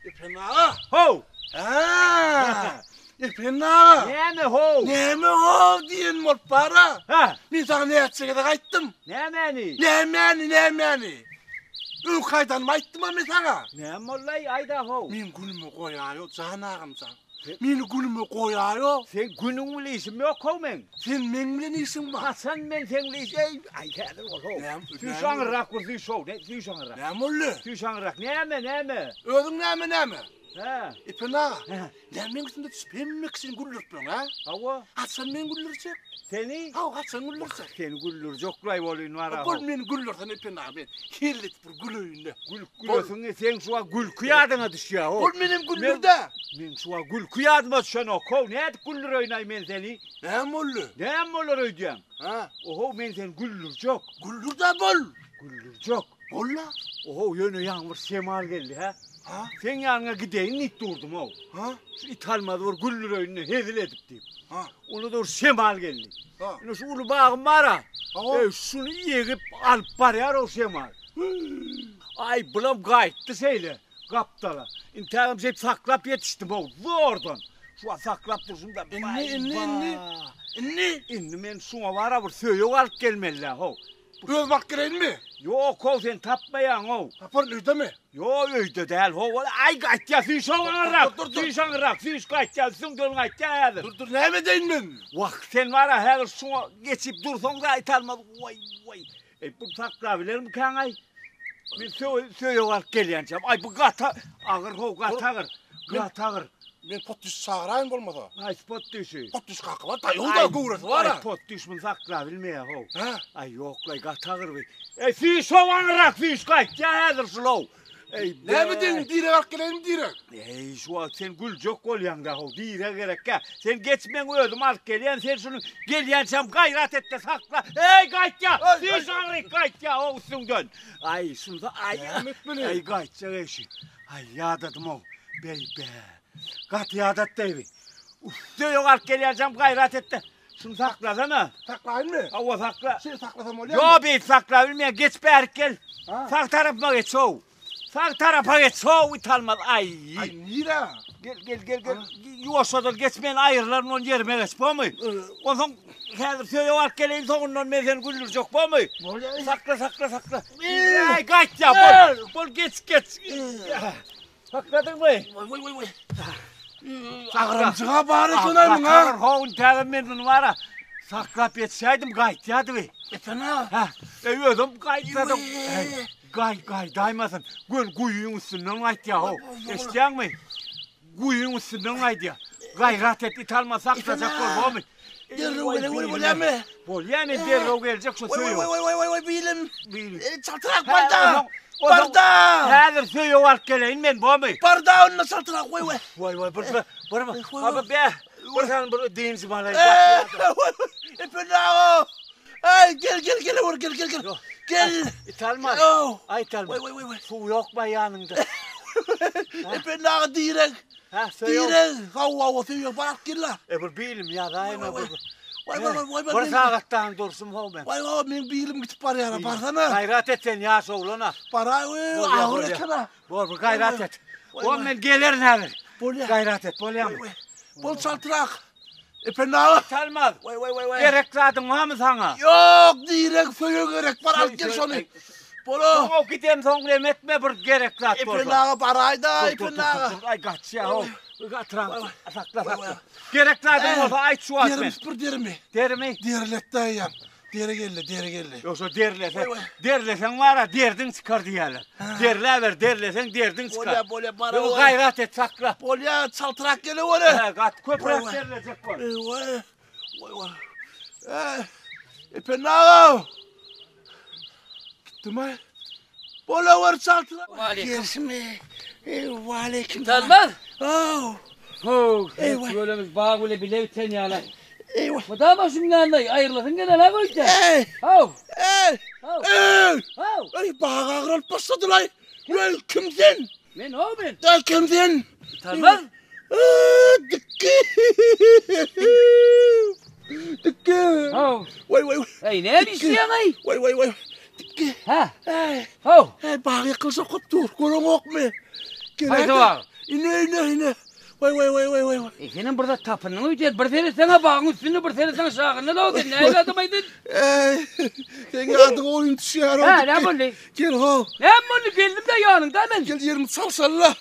İpenağa. Ho. Ha. İpenağa. Neme ho. Neme ho diyen mol para. Ha. Ben sana ne etsek de kayttım. Nemeni. Nemeni. Ön kaydan mı ayttım ama sana? Nem ollay ayda ho. Min günümü koyuyor canağım sen. Min günümü koyuyor. Sen günün isim yok ho men. Sen menlen isim var. Hasan men sen isim. Ay kader ol ho. Tü şangırak kur tü şov. Ne tü şangırak. Ne molle? Tü şangırak. Neme. Ödün neme. Ha. İpenağa. Nemen üstünde spemmek için güllürtmüyorsun ha? Hava. Atsan men güllürsek. Seni. Ha atsan güllürsek. Sen güllür joklay bolun var ha. Bol men güllürsen İpenağa ben. Kirlit bir gülüyünde. Gülsün sen şuğa gül kuyadına düşüyor ho. Bol menim güllürde. Men şuğa gül kuyadıma düşen o ko. Ne güllür oynay men seni. Ne molle? Ne olur ödeyeceğim. Ha? Oho men sen güllür çok. Güllür de bol. Güllür çok. Bolla. Oho yönü yağmur semal geldi ha. Ha? Sen yanına gideyim it durdum o. Ha? Şu it almadı var güllür önüne hezil edip deyip. Ha? Onu da semal geldi. Ha? Yine şu ulu bağım var ha. Ha? Şunu yiyip alıp barayar o semal. Ay bulam gayet de seyle. Kaptala. İntiharım hep saklap yetiştim o. Zordan. Şu an saklap dursun da. İnni men şuna var ha. Söyüyor alıp gelmeliler ho. Öz bak gireyin mi? Yok o sen tapmayan o. Kapar öyle mi? Yok öyle değil ho. Ay gayet ya fiş olarak. Fiş olarak. Fiş gayet ya. Süngül gayet ya. Dur ne mi deyin ben? Vak sen var ha her şuna geçip dursan da it almadı. Vay. Bu saklabilir mi kan ay? Ben söyüyor alıp geleceğim. Ay bu gata ağır ho gatağır. Ben pot düş sağırayım olmadı. Ay spot düşü. Pot düş kalkı var da yolda kıvrısı var Ay ha. pot düşmün saklabilmeye ho. Ha? Ay yok lay gatağır be. Fiş olarak fiş gayet ya hazır slow. Ne mi deyin direk alıp geleyim direk. Şu an sen gül çok ol yanda ho. Dire gerek ya. Sen geçmen öldüm alıp geliyen sen şunu geliyen gayret et de sakla. Gayet ya. Fiş olarak gayet ya olsun dön. Ay şunu da ay. Ay gayet ya eşi. Ay yadadım o. Bey be. Gat yadat deybi. Yok alıp geliyen gayret et de. Şunu saklasana. Saklayın mı? Hava sakla. Şey saklasam oluyor mu? Yo bey sakla bilmeyen geç be erk gel. Ha? Sağ tarafıma geç soğuk. Sağ tarafa geç soğuk italmaz. Ay. Ay nira? Gel. Yuvaşadır geçmeyen ayırların on yerime geç bu mu? Ondan hazır söyle var geleyim sonundan mezen güllür çok bu mu? Sakla. Ay kaç ya bol geç. Sakladın mı? Vay. Ağrımcığa bağırıyorsun ayımın ha. Saklar hoğun teriminin var ha. Saklap yetseydim gayet yadı be. Efena. Ha, ödüm gaytladım. Gay daymasın. Gün kuyuyun üstünden ayt ya ho. Eşleyen mi? Kuyuyun üstünden ayt ya. Gayret et it alma saklacak ol mu? Bol yani derro gelecek şu söylüyor. Vay bilim. Çaltırak Barda. Hazır söylüyor var geleyin ben bu mu? Barda onunla çaltırak vay. Vay bana. Abi be. Buradan bunu deyinci bana. Efena. Ay gel. Gel. İtalmaz. Ay İtalmaz. Vay. Su yok mu yanında? Efena direk. Ha söylüyor. Direk. Hava söylüyor bırak gel la. Bu bilim ya daima bu. Vay. Burası ağattan dursun bu ben. Vay benim bilim gidip var ya baksana. Gayret et sen ya soğluna. Para ağır etene. Bol gayret et. O men gelir neler. Gayret et bol yan. Bol çaltırak. Efena. Çalmaz. Vay. Gerek zaten var mı sana? Yok direk söylüyor gerek para al gel şunu. Bolo. O gidem sonra etme bir gerek zaten. Efena parayda efena. Ay kaç ya o. Gatran. Sakla. Gerek zaten olsa ay şu at ben. Derim spor derimi. Derimi. Derlette yan. Dere geldi. Yoksa derlesen var ha derdin çıkar diyorlar. Derlesen derdin çıkar. Bolya para. O gayret et sakla. Bolya çaltırak geliyor oraya. Gat köprek derlecek var. Vay. Efena. Gitti mi? Bolya var çaltırak. Gerisimi. Aleyküm. Talmaz. Eyvah. Böylemiz bağ böyle bile biten yalan. Eyvah. Bu da başım yanında ayrılasın gene ne koyacak? Ay bağa ağır başladı lan. Kimsin? Ben o ben. Da kimsin? Talmaz. Dıkkı. Vay. Ay ne istiyorsun ay? Vay. Dıkkı. Ha. Bağa yakılsa koptur. Kulun ok mu? Haydi var. İne. Vay. Senin burada tapının öder. Bir sene sana bağın üstünü, bir sene sana şağını da oldu. Ne adamaydın? Sen adın oyun düşüyor. Ha, ne böyle? Gel ho. Ne böyle geldim de yanında hemen. Gel yerimi salsalla.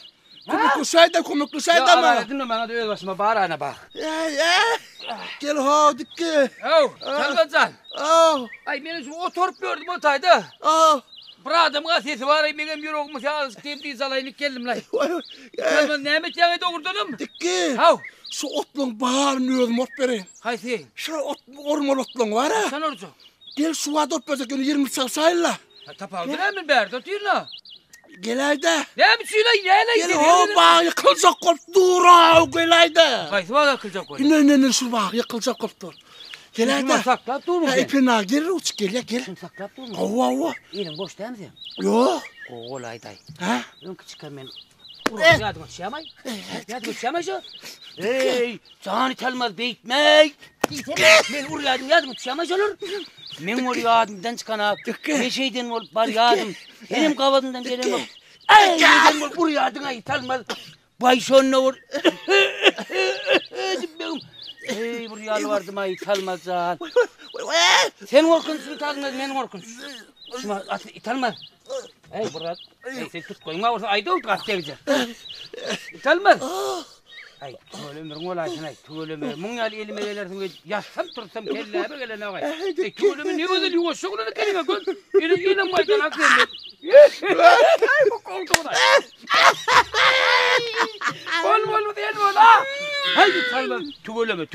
Komuklu sayda Ya mı? aradın mı bana da öyle başıma bağır ana bak. Gel ho dikke. Çalgazan. Ay beni şu oturup gördüm o tayda. Buradım sesi var ay benim yürüyümüş ya temdiği salaylık geldim lan. Gelmez neymiş yani doğurdunum. Dikke. Hav. Şu otlun bağırını öldüm ot vereyim. Haysi. Şu orman otlun var ha. Sen orucu. Gel şu adı ot bezek günü 20 salsayla. Tapaldı ne mi berdi oturla. Gel ayda. Ne mi söyle ne Gel ho bağ yıkılacak kop dura gel ayda. Haysi var akılacak o. Ne şu bağ yıkılacak kop dur. Gel ayda. Saklap durma. Ha ipina gel uç gel ya gel. Saklap durma. Ava. Elin boş değil mi sen? Yo. Olay day. Ha? Ön çıkar ben. Urun yardım et şamay. Yardım et şamay şu. Hey, canı telmez beyitmek. Ben ur yardım et şamay olur. Men ur yardımdan çıkan ne şeyden ol bar yardım. Benim kavadımdan gelen ol. Ay neden ol ur yardım ay telmez. Bay şonla ur. Hey bur yalvardım ay telmez can. Sen korkunsun telmez men korkunsun. Şuna telmez. Hey Murat, sen tut koyma orada ayda ol gazeteci. İtalmaz. Ay tuğulum olay ay tuğulum. Mungal elime velersin yassam tursam kelle abi gelen ne var. Tuğulum ne böyle yuva şokulunu kelime gör. Yine maydan akıllı. Ay bu koltuğu da. Bol değil mi la? Haydi İtalmaz tuğulum.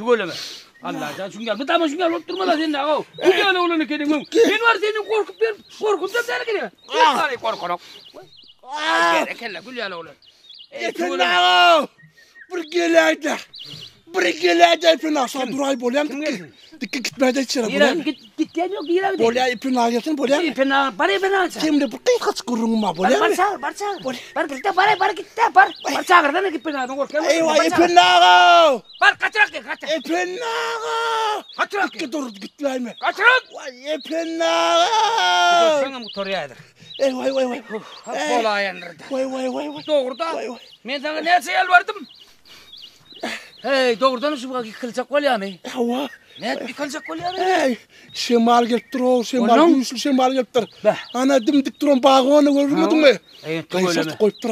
Allah can şungal bu tamam şungal oturma la sen de o. Bu gel oğlunu kedin. Ben var senin korkup der geliyor. Ay korkuyorum. Kelle gül ya oğlum. Ipina. Brigelader ipina sa duray bolyan dikke gitmede içeri bolyan. Git yok yere. Bolya ipina gelsin bolyan. İpina para ipina. Şimdi bu kaç kuruma bolyan. Bar gitti para gitti bar. Barça kardan ipina korkuyorum. Eyvah ipina. Bar kaçrak. Ipina. Kaçrak. Dikke dur gitmeyme. Kaçrak. Vay ipina. Sana motoryadır. Vay. Bola yanırdı. Vay. Doğruda. Ben sana ne yalvardım? Hey doğrudan şu bak yıkılacak var yani. Hava. Ne yıkılacak var yani? Hey. Şemal gelip dur. Şemal gelip dur. Be. Ana dimdik duran bağını görmedin mi? Evet Kaysat öyle. koyup dur.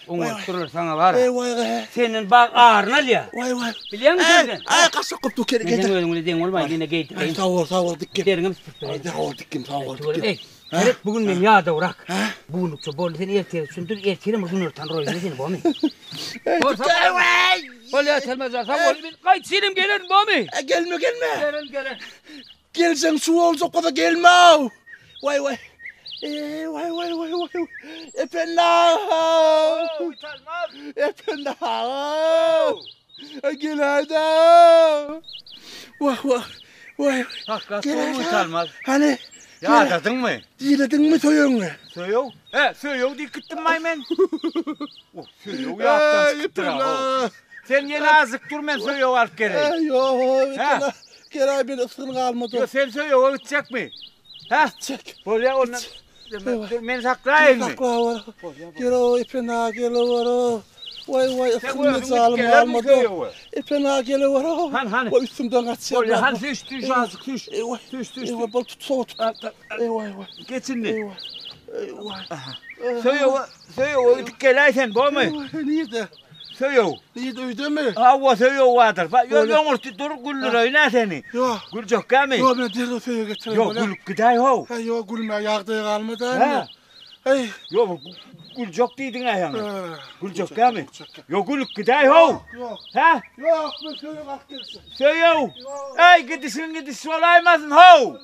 Onu durur sana var. Vay. Senin bak ağrına ya. Vay. Biliyor musun sen? Ay kaçak koptu kere Neden getir. öyle değil olmaz yine geyt. Ay sağ ol dikkim. Derim Sağ ol dikkim. Evet bugün ben yağda uğrak. Buğunlukça bol seni erkeğe sündür erkeğe mi bunu örten royu ne seni bu mi? Bol ya telmez ya sen bol kayıt silim gelir bu mi? Gelme. Gelin. Gelsen su olacak o da gelme. Vay. Vay. Efendim. Gel hadi. Vay. Hakikaten o utanmaz. Hani? Ya dadın mı? Yedin mi soyunu? Söyle. Söyle diye kıttın maymen. Söyle yaptın sıkıttıra. Sen yine azık durmen söyle var kere. Yok. Kere bir ısırın kalmadı. Sen söyle o gidecek mi? Ha? Çek. Böyle ondan. Men saklayayım mı? Sakla var. Gel o ipina gel o. Vay ısırın Sen zalim gelir mi kalmadı. söyle? İpina gel o. Hani? O üstümden kaçıyor. Böyle hani düş azık düş. Düş. Bol tut soğut. Vay. Geçin de. Eyvah. Söyle o dikkelaysen bu mu? Nerede? Söyle. Nerede öyle mi? Hava söyle vardır. Bak yolun dur güllür oyna seni. Yok. Gül çok gelme. Yok ben direkt söyle getireyim. Yok gül gıday ho. Yok gülme yağdığı kalmadı. Ha. Hey. Yok gül çok dedin ayağına. Gül çok gelme. Yok gül gıday ho. Yok. Ha? Yok ben söyle bak gelsin. Söyle. Ey gidisin olaymazsın ho.